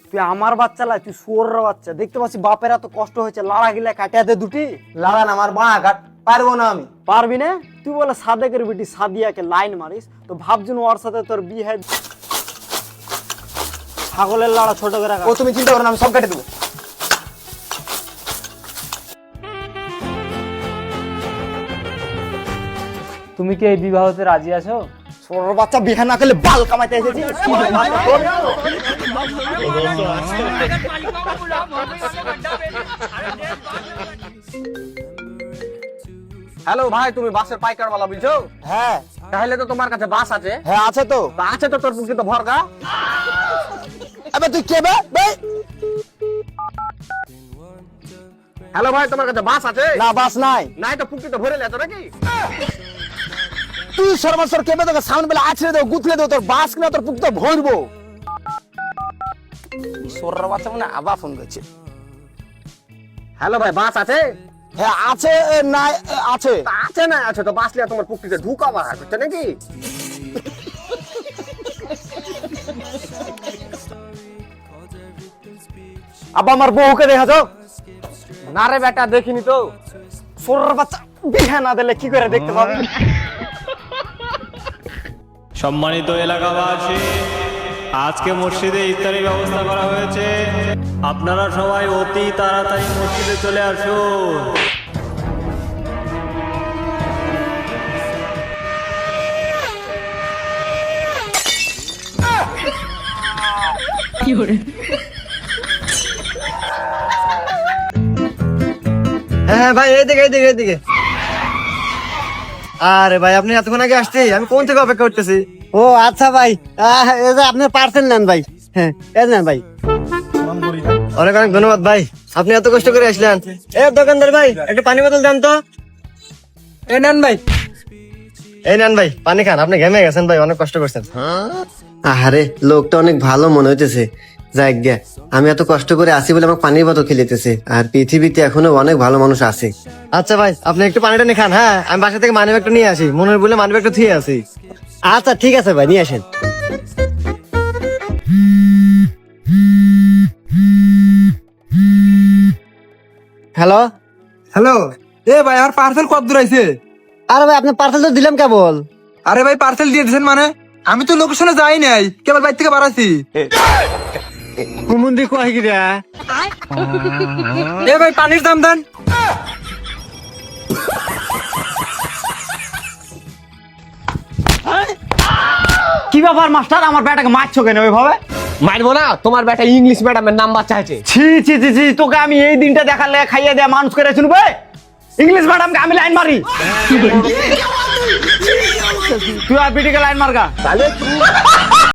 তুই আমার বাচ্চা লাই, তুই শুয়োরের বাচ্চা। দেখতে পাচ্ছি বাপের এত কষ্ট হয়েছে, লাড়া গিলা কাটিয়া দে দুটি। লাগান আমার বাঁ কাট, পারবো না আমি। পারবি না? তুই বলে সাদেকের বেটি সাদিয়াকে লাইন মারিস, তো ভাবছুন ওর সাথে তোর বিয়ে। ছাগলের লাড়া ছোট করে ও তুমি চিন্তা করো না, আমি সব কেটে দেবো। তুমি কি এই বিবাহতে রাজি আছো? ছোট বাচ্চা বিয়ে না করলে বাল কামাইতে এসেছি। হ্যালো ভাই, তুমি বাসের পাইকারওয়ালা বলছো? হ্যাঁ তাহলে তো তোমার কাছে বাস আছে। হ্যাঁ আছে তো। তা আছে তো, তোর পুকুরে তো ভরগা। আবে তুই কে বে? হ্যালো ভাই, তোমার কাছে বাস আছে? না বাস নাই। নাই তো পুকুরে তো ভরে লেছো নাকি? তুই সর্বস্বর কেবে তোকে সামনে বেলা আছড়ে দেবো, গুতলে দেবো, তোর বাস কিনা তোর পুকুরটা ভরবো। সোরের বাচ্চা মানে আবার ফোন করছে। হ্যালো ভাই, বাস আছে? হ্যাঁ আছে নাই আছে। তা আছে না আছে তো, বাস লিয়া তোমার পুকুরে ঢুকাবার হচ্ছে নাকি? আবার আমার বউকে দেখা যাও। না রে বেটা, দেখিনি তো। সোরের বাচ্চা বিয়ে না দিলে কি করে দেখতে পাবি? সম্মানিত এলাকাবাসী, আজকে মসজিদে ইফতারি ব্যবস্থা করা হয়েছে। আপনারা সবাই অতি তাড়াতাড়ি মসজিদে চলে আসুন। হ্যাঁ ভাই, এইদিকে এইদিকে এইদিকে। আরে ভাই, আপনি এতক্ষণ আগে আসছি, আমি কোন থেকে অপেক্ষা করতেছি। ও আচ্ছা ভাই, এই যে আপনি পার্সেল নেন ভাই। হ্যাঁ এই নেন ভাই। অনেক অনেক ধন্যবাদ ভাই, আপনি এত কষ্ট করে আসলেন। এ দোকানদার ভাই, একটু পানি বোতল দেন তো। এই নেন ভাই। এই নেন ভাই, পানি খান, আপনি ঘেমে গেছেন ভাই, অনেক কষ্ট করছেন। আরে লোকটা অনেক ভালো মনে হইতেছে। যাই গে, আমি এত কষ্ট করে আসি বলে আমাকে পানির বোতল খেলিতেছে। আর পৃথিবীতে এখনো অনেক ভালো মানুষ আছে। আচ্ছা ভাই, আপনি একটু পানিটা নিয়ে খান। হ্যাঁ, আমি বাসা থেকে মানি ব্যাগটা নিয়ে আসি, মনের বলে মানি ব্যাগটা থুয়ে আসি। আচ্ছা ঠিক আছে ভাই, নিয়ে আসেন। হ্যালো হ্যালো, এ ভাই আমার পার্সেল কত দূর আইছে? আরে ভাই আপনার পার্সেল তো দিলাম কেবল। আরে ভাই পার্সেল দিয়ে দিয়েছেন মানে? আমি তো লোকেশনে যাই নাই, কেবল বাইর থেকে বাড়াছি। কুমুন্দি কয় কি রে? এ ভাই পানির দাম দেন। কি ব্যাপার মাস্টার, আমার বেটাকে মারছো কেন ওইভাবে? মারবো না, তোমার বেটা ইংলিশ ম্যাডামের নাম্বার চাইছে। ছি ছি ছি ছি, তোকে আমি এই দিনটা দেখালে খাইয়ে দেয়া মানুষ করে শুনবে? ইংলিশ ম্যাডামকে আমি লাইন মারি? তুই আর বিটিকে লাইন মারগা।